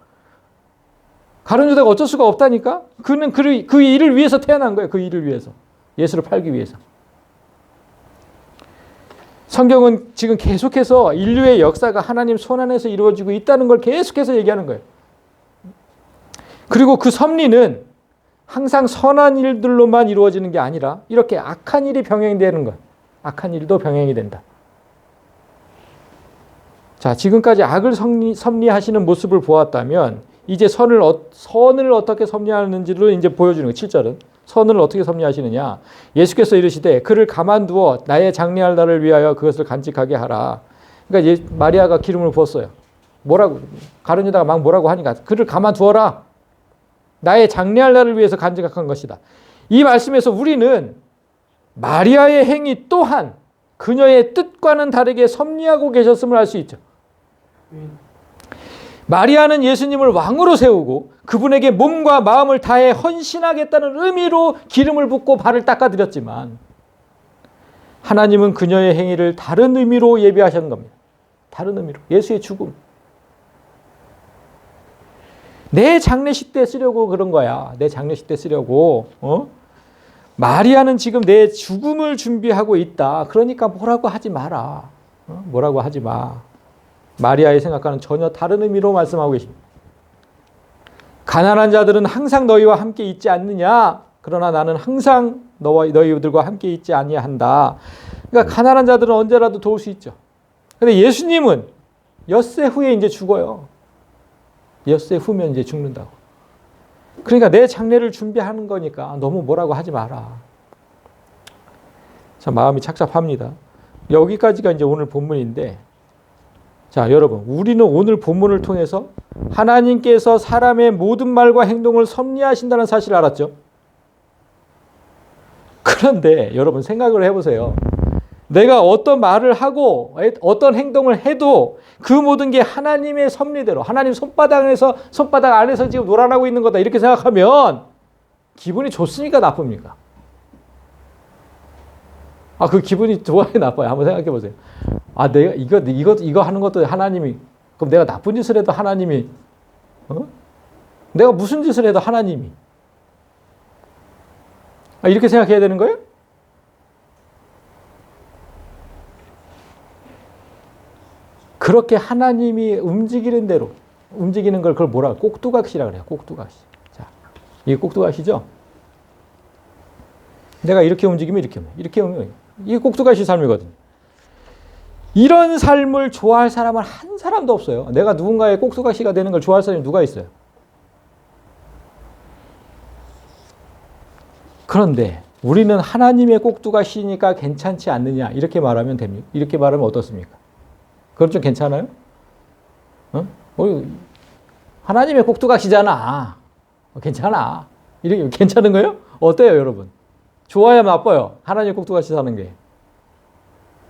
가룟 유다가 어쩔 수가 없다니까? 그는 그 일을 위해서 태어난 거예요. 그 일을 위해서. 예수를 팔기 위해서. 성경은 지금 계속해서 인류의 역사가 하나님 손 안에서 이루어지고 있다는 걸 계속해서 얘기하는 거예요. 그리고 그 섭리는 항상 선한 일들로만 이루어지는 게 아니라 이렇게 악한 일이 병행이 되는 거예요. 악한 일도 병행이 된다. 자, 지금까지 악을 섭리하시는 모습을 보았다면 이제 선을 어떻게 섭리하는지를 이제 보여주는 거예요. 7절은. 선을 어떻게 섭리하시느냐. 예수께서 이르시되 그를 가만두어 나의 장래할 날을 위하여 그것을 간직하게 하라. 그러니까 마리아가 기름을 부었어요. 뭐라고? 가룟 유다가 막 뭐라고 하니까 그를 가만두어라. 나의 장래할 날을 위해서 간직한 것이다. 이 말씀에서 우리는 마리아의 행위 또한 그녀의 뜻과는 다르게 섭리하고 계셨음을 알 수 있죠. 마리아는 예수님을 왕으로 세우고 그분에게 몸과 마음을 다해 헌신하겠다는 의미로 기름을 붓고 발을 닦아드렸지만 하나님은 그녀의 행위를 다른 의미로 예비하신 겁니다. 다른 의미로. 예수의 죽음. 내 장례식 때 쓰려고 그런 거야. 내 장례식 때 쓰려고. 마리아는 지금 내 죽음을 준비하고 있다. 그러니까 뭐라고 하지 마라. 뭐라고 하지 마. 마리아의 생각과는 전혀 다른 의미로 말씀하고 계십니다. 가난한 자들은 항상 너희와 함께 있지 않느냐? 그러나 나는 항상 너희들과 함께 있지 아니한다. 그러니까 가난한 자들은 언제라도 도울 수 있죠. 근데 예수님은 엿새 후에 이제 죽어요. 엿새 후면 이제 죽는다고. 그러니까 내 장례를 준비하는 거니까 너무 뭐라고 하지 마라. 참 마음이 착잡합니다. 여기까지가 이제 오늘 본문인데, 자, 여러분, 우리는 오늘 본문을 통해서 하나님께서 사람의 모든 말과 행동을 섭리하신다는 사실을 알았죠. 그런데 여러분 생각을 해보세요. 내가 어떤 말을 하고 어떤 행동을 해도 그 모든 게 하나님의 섭리대로, 하나님 손바닥 안에서 지금 놀아나고 있는 거다 이렇게 생각하면 기분이 좋습니까? 나쁩니까? 그 기분이 좋아요? 나빠요? 한번 생각해 보세요. 내가 이거 하는 것도 하나님이, 그럼 내가 나쁜 짓을 해도 하나님이, 내가 무슨 짓을 해도 하나님이. 이렇게 생각해야 되는 거예요? 그렇게 하나님이 움직이는 대로, 움직이는 걸 그걸 뭐라, 꼭두각시라 그래요. 꼭두각시. 자, 이게 꼭두각시죠? 내가 이렇게 움직이면 이렇게 오면, 이게 꼭두각시 삶이거든요. 이런 삶을 좋아할 사람은 한 사람도 없어요. 내가 누군가의 꼭두각시가 되는 걸 좋아할 사람이 누가 있어요? 그런데 우리는 하나님의 꼭두각시니까 괜찮지 않느냐 이렇게 말하면 됩니까? 이렇게 말하면 어떻습니까? 그건 좀 괜찮아요? 하나님의 꼭두각시잖아. 괜찮아. 이렇게 괜찮은 거예요? 어때요, 여러분? 좋아요, 나빠요? 하나님의 꼭두각시 사는 게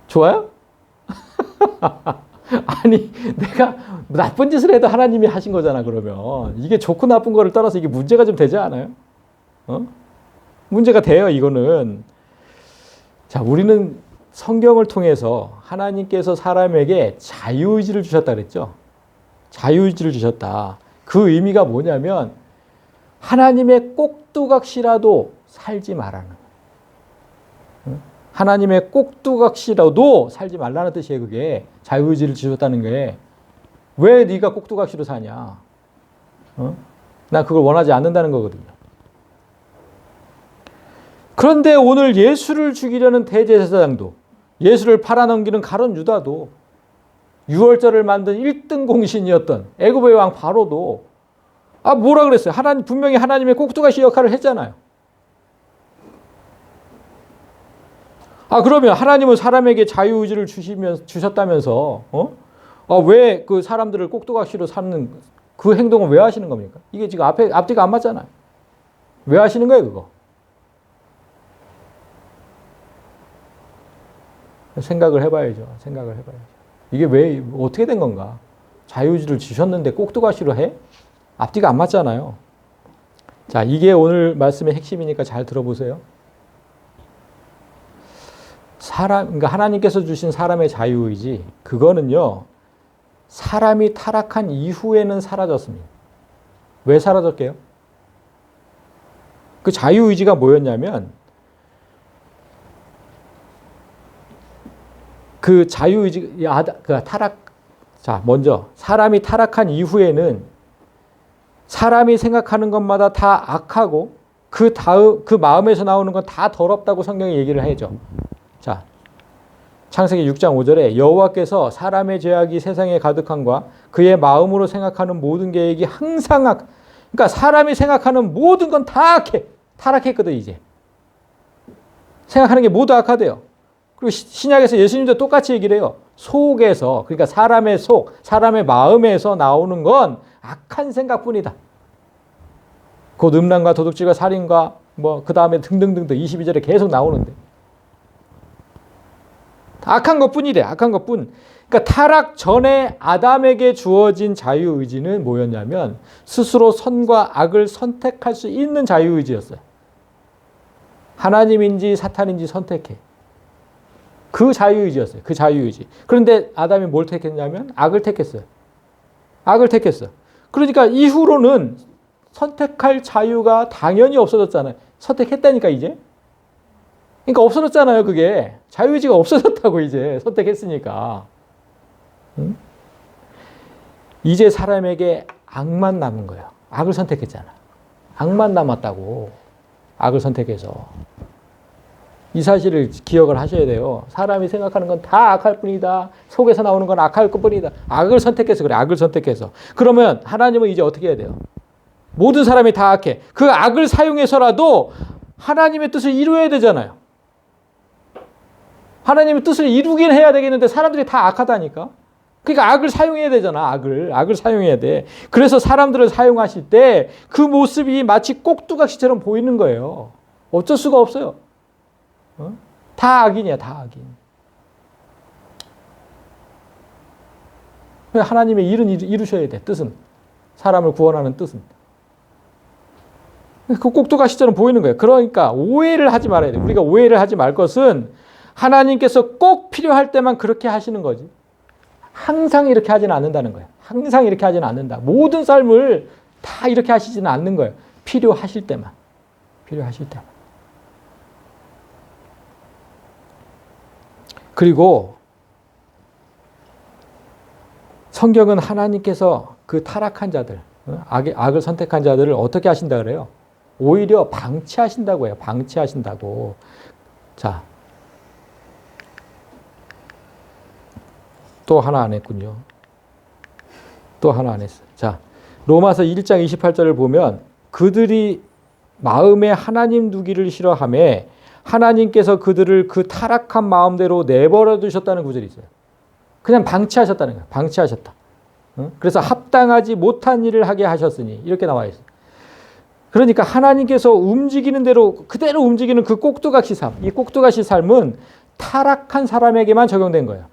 좋아요? 아니, 내가 나쁜 짓을 해도 하나님이 하신 거잖아. 그러면 이게 좋고 나쁜 거를 떠나서 이게 문제가 좀 되지 않아요? 문제가 돼요, 이거는. 자, 우리는 성경을 통해서 하나님께서 사람에게 자유의지를 주셨다 그랬죠. 자유의지를 주셨다. 그 의미가 뭐냐면 하나님의 꼭두각시라도 살지 말라는 거예요. 하나님의 꼭두각시라도 살지 말라는 뜻이에요. 그게 자유의지를 주셨다는 게 왜 네가 꼭두각시로 사냐? 난 그걸 원하지 않는다는 거거든요. 그런데 오늘 예수를 죽이려는 대제사장도 예수를 팔아넘기는 가룟 유다도 유월절을 만든 1등 공신이었던 애굽의 왕 바로도 뭐라 그랬어요? 분명히 하나님의 꼭두각시 역할을 했잖아요. 그러면 하나님은 사람에게 자유의지를 주셨다면서 왜 그 사람들을 꼭두각시로 삼는 그 행동을 왜 하시는 겁니까? 이게 지금 앞뒤가 안 맞잖아요. 왜 하시는 거예요, 그거? 생각을 해봐야죠. 이게 왜 어떻게 된 건가? 자유의지를 주셨는데 꼭두각시로 해? 앞뒤가 안 맞잖아요. 자, 이게 오늘 말씀의 핵심이니까 잘 들어보세요. 그러니까 하나님께서 주신 사람의 자유의지, 그거는요, 사람이 타락한 이후에는 사라졌습니다. 왜 사라졌게요? 그 자유의지가 뭐였냐면, 그 자유의지, 먼저, 사람이 타락한 이후에는 사람이 생각하는 것마다 다 악하고, 그 마음에서 나오는 건 다 더럽다고 성경이 얘기를 해줘. 자, 창세기 6장 5절에 여호와께서 사람의 죄악이 세상에 가득함과 그의 마음으로 생각하는 모든 계획이 항상 그러니까 사람이 생각하는 모든 건 다 악해. 타락했거든, 이제. 생각하는 게 모두 악하대요. 그리고 신약에서 예수님도 똑같이 얘기를 해요. 속에서, 그러니까 사람의 마음에서 나오는 건 악한 생각뿐이다. 곧 음란과 도둑질과 살인과 그 다음에 등등등등 22절에 계속 나오는데. 악한 것뿐이래. 악한 것뿐. 그러니까 타락 전에 아담에게 주어진 자유의지는 뭐였냐면 스스로 선과 악을 선택할 수 있는 자유의지였어요. 하나님인지 사탄인지 선택해. 그 자유의지였어요. 그 자유의지. 그런데 아담이 뭘 택했냐면 악을 택했어요. 악을 택했어. 그러니까 이후로는 선택할 자유가 당연히 없어졌잖아요. 선택했다니까 이제. 그러니까 없어졌잖아요, 그게. 자유의지가 없어졌다고, 이제. 선택했으니까. 응? 이제 사람에게 악만 남은 거예요. 악을 선택했잖아. 악만 남았다고. 악을 선택해서. 이 사실을 기억을 하셔야 돼요. 사람이 생각하는 건 다 악할 뿐이다. 속에서 나오는 건 악할 뿐이다. 악을 선택해서 그래, 악을 선택해서. 그러면 하나님은 이제 어떻게 해야 돼요? 모든 사람이 다 악해. 그 악을 사용해서라도 하나님의 뜻을 이루어야 되잖아요. 하나님의 뜻을 이루긴 해야 되겠는데 사람들이 다 악하다니까. 그러니까 악을 사용해야 되잖아. 악을 사용해야 돼. 그래서 사람들을 사용하실 때 그 모습이 마치 꼭두각시처럼 보이는 거예요. 어쩔 수가 없어요. 다 악인이야, 다 악인. 하나님의 일은 이루셔야 돼. 뜻은. 사람을 구원하는 뜻은. 그 꼭두각시처럼 보이는 거예요. 그러니까 오해를 하지 말아야 돼. 우리가 오해를 하지 말 것은 하나님께서 꼭 필요할 때만 그렇게 하시는 거지. 항상 이렇게 하지는 않는다는 거예요. 항상 이렇게 하지는 않는다. 모든 삶을 다 이렇게 하시지는 않는 거예요. 필요하실 때만. 필요하실 때만. 그리고 성경은 하나님께서 그 타락한 자들, 악을 선택한 자들을 어떻게 하신다 그래요? 오히려 방치하신다고 해요. 방치하신다고. 자, 또 하나 안 했군요. 또 하나 안 했어요. 자, 로마서 1장 28절을 보면 그들이 마음에 하나님 두기를 싫어하며 하나님께서 그들을 그 타락한 마음대로 내버려 두셨다는 구절이 있어요. 그냥 방치하셨다는 거예요. 방치하셨다. 그래서 합당하지 못한 일을 하게 하셨으니 이렇게 나와 있어요. 그러니까 하나님께서 움직이는 대로 그대로 움직이는 그 꼭두각시 삶. 이 꼭두각시 삶은 타락한 사람에게만 적용된 거예요.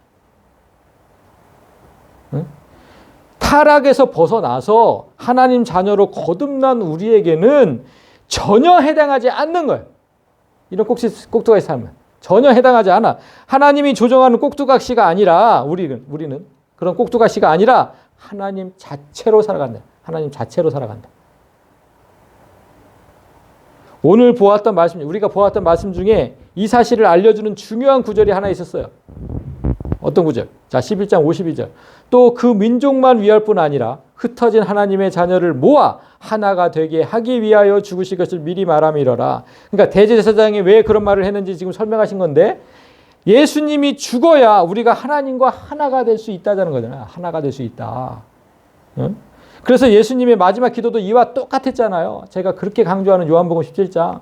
타락에서 벗어나서 하나님 자녀로 거듭난 우리에게는 전혀 해당하지 않는 거예요. 이런 꼭두각시 삶은 전혀 해당하지 않아. 하나님이 조정하는 꼭두각시가 아니라 우리는 그런 꼭두각시가 아니라 하나님 자체로 살아간다. 하나님 자체로 살아간다. 오늘 보았던 말씀, 우리가 보았던 말씀 중에 이 사실을 알려주는 중요한 구절이 하나 있었어요. 어떤 구절? 자, 11장 52절. 또 그 민족만 위할 뿐 아니라 흩어진 하나님의 자녀를 모아 하나가 되게 하기 위하여 죽으실 것을 미리 말함이러라. 그러니까 대제사장이 왜 그런 말을 했는지 지금 설명하신 건데, 예수님이 죽어야 우리가 하나님과 하나가 될 수 있다는 거잖아요. 하나가 될 수 있다. 응? 그래서 예수님의 마지막 기도도 이와 똑같았잖아요. 제가 그렇게 강조하는 요한복음 17장.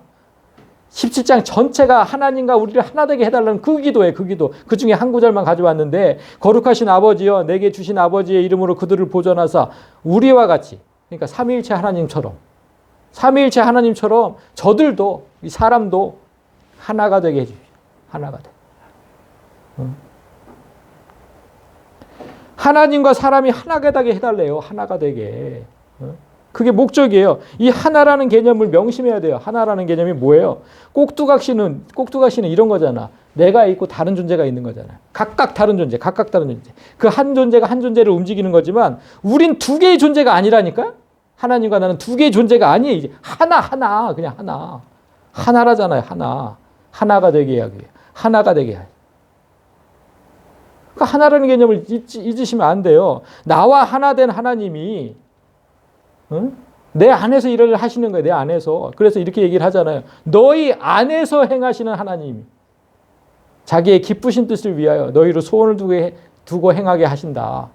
17장 전체가 하나님과 우리를 하나 되게 해달라는 그 기도예요. 그 기도. 그 중에 한 구절만 가져왔는데, 거룩하신 아버지여 내게 주신 아버지의 이름으로 그들을 보존하사 우리와 같이, 그러니까 삼위일체 하나님처럼, 삼위일체 하나님처럼 저들도, 이 사람도 하나가 되게 해주십시오. 하나가 돼. 하나님과 사람이 하나가 되게 해달래요. 하나가 되게. 그게 목적이에요. 이 하나라는 개념을 명심해야 돼요. 하나라는 개념이 뭐예요? 꼭두각시는 이런 거잖아. 내가 있고 다른 존재가 있는 거잖아. 각각 다른 존재, 각각 다른 존재. 그 한 존재가 한 존재를 움직이는 거지만 우린 두 개의 존재가 아니라니까? 하나님과 나는 두 개의 존재가 아니에요. 이제 하나, 그냥 하나. 하나라잖아요. 하나. 하나가 되게 해야 돼요. 하나가 되게 해야 돼요. 그러니까 하나라는 개념을 잊으시면 안 돼요. 나와 하나 된 하나님이 내 안에서 일을 하시는 거예요. 내 안에서. 그래서 이렇게 얘기를 하잖아요. 너희 안에서 행하시는 하나님. 자기의 기쁘신 뜻을 위하여 너희로 소원을 두고 행하게 하신다.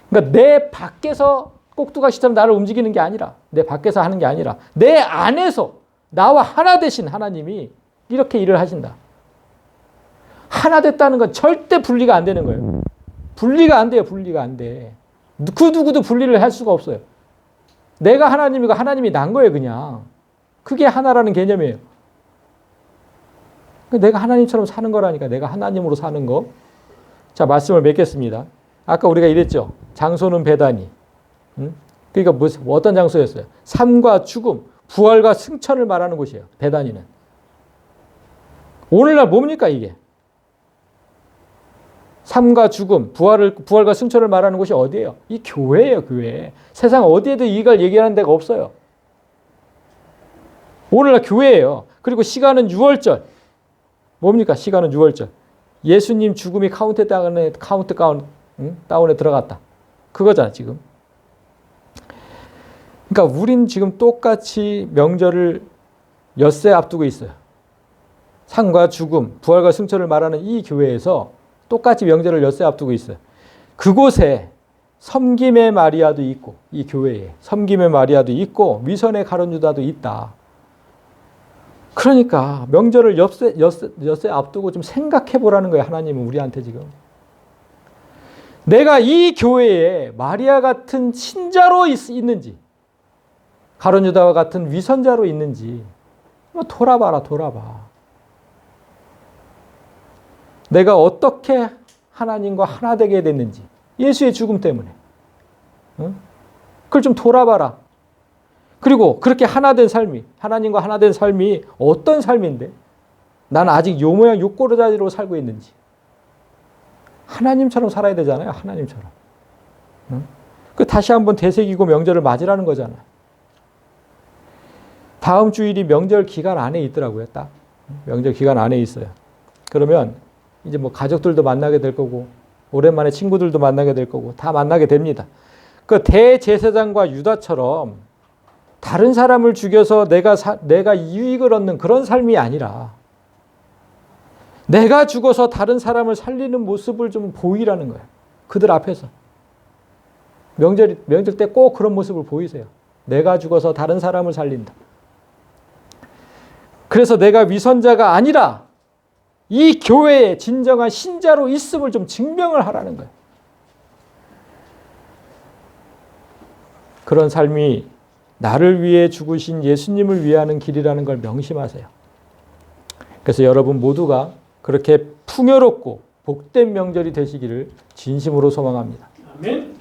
그러니까 내 밖에서 꼭두각시처럼 나를 움직이는 게 아니라, 내 밖에서 하는 게 아니라 내 안에서 나와 하나 되신 하나님이 이렇게 일을 하신다. 하나 됐다는 건 절대 분리가 안 되는 거예요. 분리가 안 돼요. 분리가 안 돼. 그 누구도 분리를 할 수가 없어요. 내가 하나님이고 하나님이 난 거예요. 그냥. 그게 하나라는 개념이에요. 내가 하나님처럼 사는 거라니까. 내가 하나님으로 사는 거. 자, 말씀을 맺겠습니다. 아까 우리가 이랬죠. 장소는 베다니. 그러니까 어떤 장소였어요? 삶과 죽음, 부활과 승천을 말하는 곳이에요. 베다니는. 오늘날 뭡니까 이게? 삶과 죽음, 부활과 승천을 말하는 곳이 어디예요? 이 교회예요, 교회. 세상 어디에도 이걸 얘기하는 데가 없어요. 오늘날 교회예요. 그리고 시간은 6월절. 뭡니까? 시간은 6월절. 예수님 죽음이 카운트다운에 들어갔다. 그거잖아, 지금. 그러니까 우린 지금 똑같이 명절을 엿새 앞두고 있어요. 삶과 죽음, 부활과 승천을 말하는 이 교회에서 똑같이 명절을 엿새 앞두고 있어요. 그곳에 섬김의 마리아도 있고, 이 교회에 섬김의 마리아도 있고 위선의 가룟 유다도 있다. 그러니까 명절을 엿새 앞두고 좀 생각해 보라는 거예요. 하나님은 우리한테 지금. 내가 이 교회에 마리아 같은 신자로 있는지, 가룟 유다와 같은 위선자로 있는지 돌아봐라. 내가 어떻게 하나님과 하나 되게 됐는지, 예수의 죽음 때문에. 그걸 좀 돌아봐라. 그리고 그렇게 하나 된 삶이, 하나님과 하나 된 삶이 어떤 삶인데 나는 아직 요 모양 요 꼬르자리로 살고 있는지. 하나님처럼 살아야 되잖아요. 하나님처럼. 그 다시 한번 되새기고 명절을 맞으라는 거잖아요. 다음 주일이 명절 기간 안에 있더라고요. 딱. 명절 기간 안에 있어요. 그러면 이제 뭐 가족들도 만나게 될 거고, 오랜만에 친구들도 만나게 될 거고, 다 만나게 됩니다. 그 대제사장과 유다처럼 다른 사람을 죽여서 내가 이익을 얻는 그런 삶이 아니라, 내가 죽어서 다른 사람을 살리는 모습을 좀 보이라는 거예요. 그들 앞에서. 명절 때 꼭 그런 모습을 보이세요. 내가 죽어서 다른 사람을 살린다. 그래서 내가 위선자가 아니라 이 교회에 진정한 신자로 있음을 좀 증명을 하라는 거예요. 그런 삶이 나를 위해 죽으신 예수님을 위하는 길이라는 걸 명심하세요. 그래서 여러분 모두가 그렇게 풍요롭고 복된 명절이 되시기를 진심으로 소망합니다. 아멘.